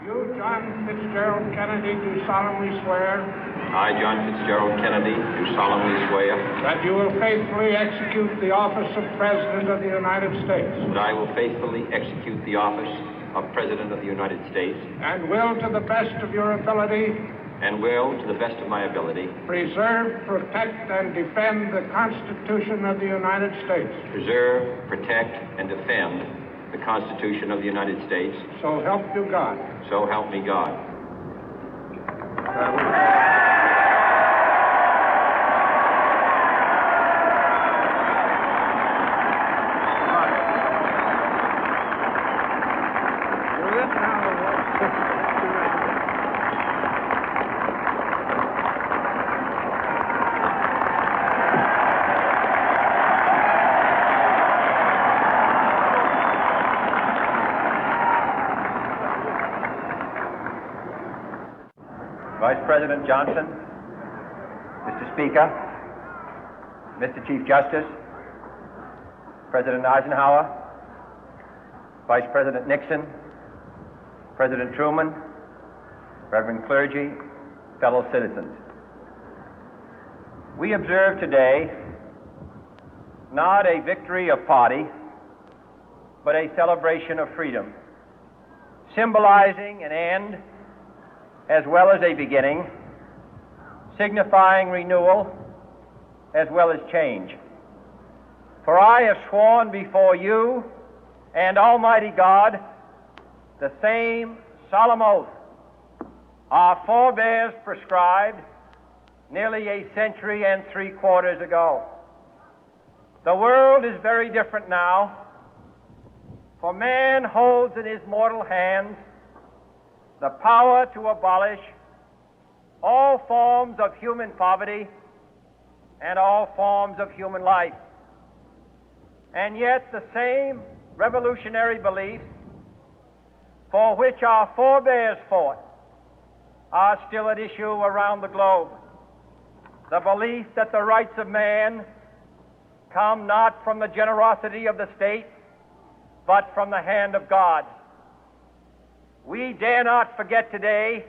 You, John Fitzgerald Kennedy, do solemnly swear. I, John Fitzgerald Kennedy, do solemnly swear. That you will faithfully execute the office of President of the United States. That I will faithfully execute the office of President of the United States. And will, to the best of your ability. And will, to the best of my ability. Preserve, protect, and defend the Constitution of the United States. Preserve, protect, and defend the Constitution of the United States. So help you God. So help me God. Vice President Johnson, Mr. Speaker, Mr. Chief Justice, President Eisenhower, Vice President Nixon, President Truman, Reverend clergy, fellow citizens. We observe today not a victory of party, but a celebration of freedom, symbolizing an end as well as a beginning, signifying renewal as well as change. For I have sworn before you and Almighty God the same solemn oath our forebears prescribed nearly a century and 3/4 ago. The world is very different now, for man holds in his mortal hands the power to abolish all forms of human poverty and all forms of human life. And yet the same revolutionary beliefs for which our forebears fought are still at issue around the globe. The belief that the rights of man come not from the generosity of the state, but from the hand of God. We dare not forget today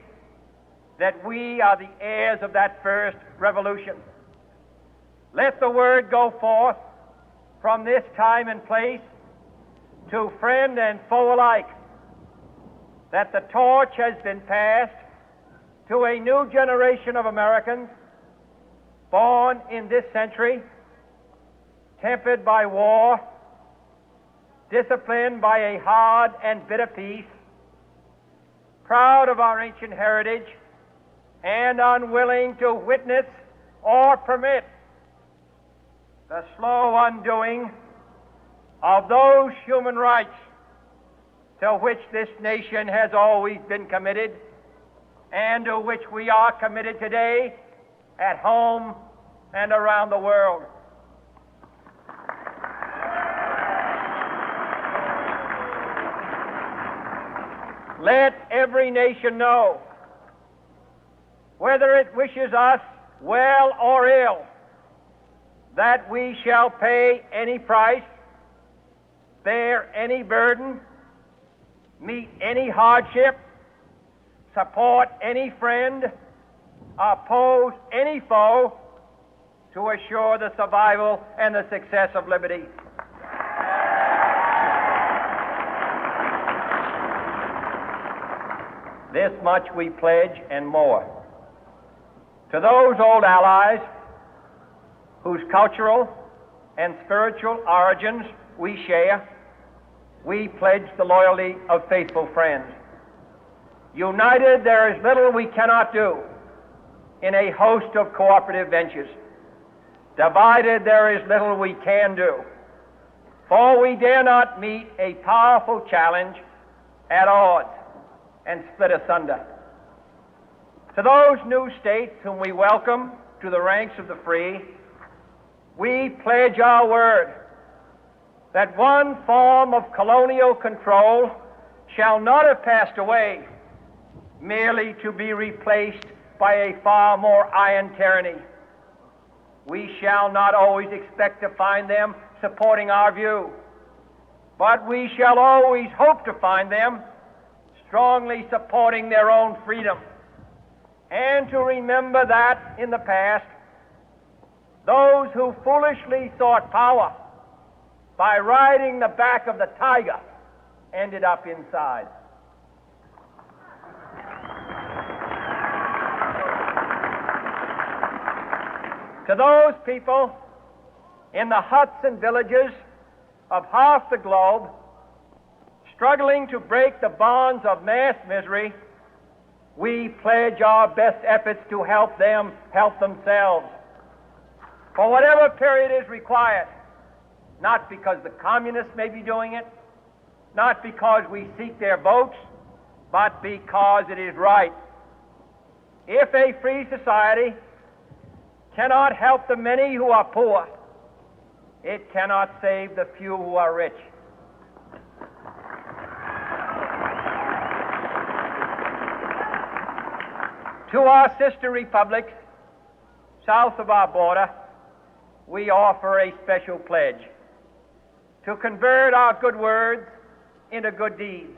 that we are the heirs of that first revolution. Let the word go forth from this time and place to friend and foe alike that the torch has been passed to a new generation of Americans born in this century, tempered by war, disciplined by a hard and bitter peace, proud of our ancient heritage, and unwilling to witness or permit the slow undoing of those human rights to which this nation has always been committed and to which we are committed today at home and around the world. Let every nation know, whether it wishes us well or ill, that we shall pay any price, bear any burden, meet any hardship, support any friend, oppose any foe to assure the survival and the success of liberty. This much we pledge and more. To those old allies whose cultural and spiritual origins we share, we pledge the loyalty of faithful friends. United, there is little we cannot do in a host of cooperative ventures. Divided, there is little we can do, for we dare not meet a powerful challenge at odds and split asunder. To those new states whom we welcome to the ranks of the free, we pledge our word that one form of colonial control shall not have passed away, merely to be replaced by a far more iron tyranny. We shall not always expect to find them supporting our view, but we shall always hope to find them strongly supporting their own freedom, and to remember that in the past, those who foolishly sought power by riding the back of the tiger ended up inside. To those people in the huts and villages of half the globe struggling to break the bonds of mass misery, we pledge our best efforts to help them help themselves for whatever period is required, not because the communists may be doing it, not because we seek their votes, but because it is right. If a free society cannot help the many who are poor, it cannot save the few who are rich. To our sister republics south of our border, we offer a special pledge to convert our good words into good deeds,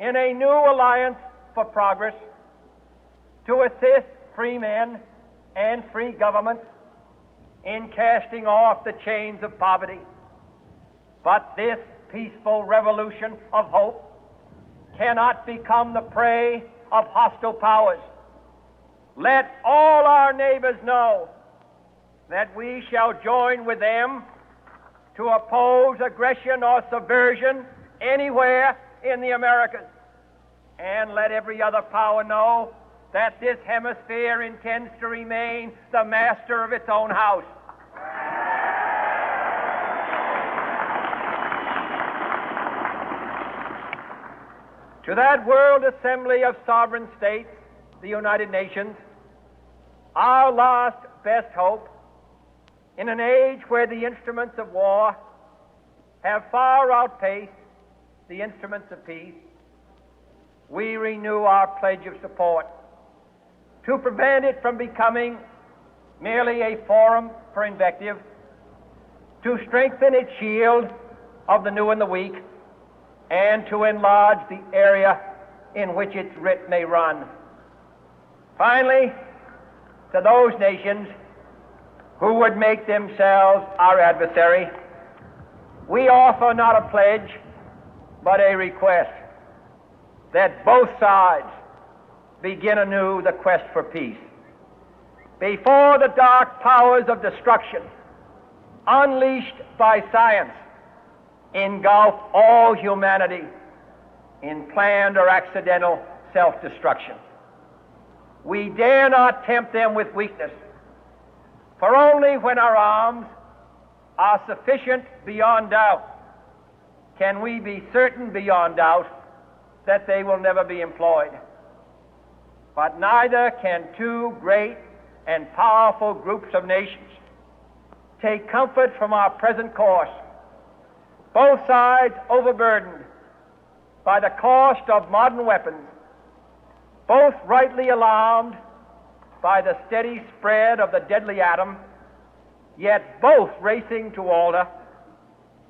in a new alliance for progress, to assist free men and free governments in casting off the chains of poverty. But this peaceful revolution of hope cannot become the prey of hostile powers. Let all our neighbors know that we shall join with them to oppose aggression or subversion anywhere in the Americas. And let every other power know that this hemisphere intends to remain the master of its own house. To that World Assembly of Sovereign States, the United Nations, our last best hope, in an age where the instruments of war have far outpaced the instruments of peace, we renew our pledge of support to prevent it from becoming merely a forum for invective, to strengthen its shield of the new and the weak, and to enlarge the area in which its writ may run. Finally, to those nations who would make themselves our adversary, we offer not a pledge, but a request that both sides begin anew the quest for peace. Before the dark powers of destruction, unleashed by science, engulf all humanity in planned or accidental self-destruction, we dare not tempt them with weakness, for only when our arms are sufficient beyond doubt can we be certain beyond doubt that they will never be employed. But neither can two great and powerful groups of nations take comfort from our present course, both sides overburdened by the cost of modern weapons, both rightly alarmed by the steady spread of the deadly atom, yet both racing to alter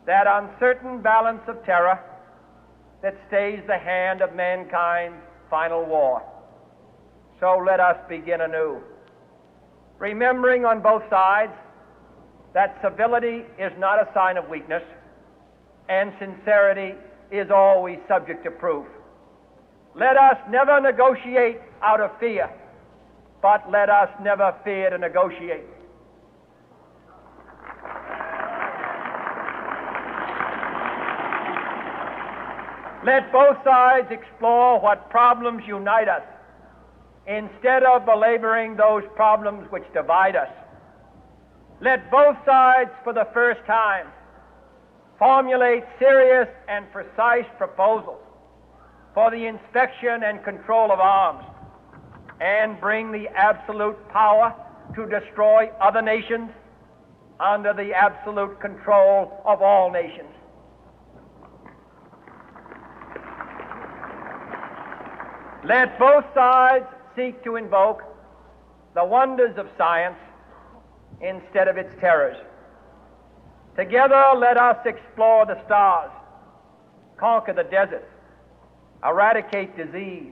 that uncertain balance of terror that stays the hand of mankind's final war. So let us begin anew, remembering on both sides that civility is not a sign of weakness, and sincerity is always subject to proof. Let us never negotiate out of fear, but let us never fear to negotiate. Let both sides explore what problems unite us, instead of belaboring those problems which divide us. Let both sides, for the first time, formulate serious and precise proposals for the inspection and control of arms, and bring the absolute power to destroy other nations under the absolute control of all nations. Let both sides seek to invoke the wonders of science instead of its terrors. Together, let us explore the stars, conquer the deserts, eradicate disease,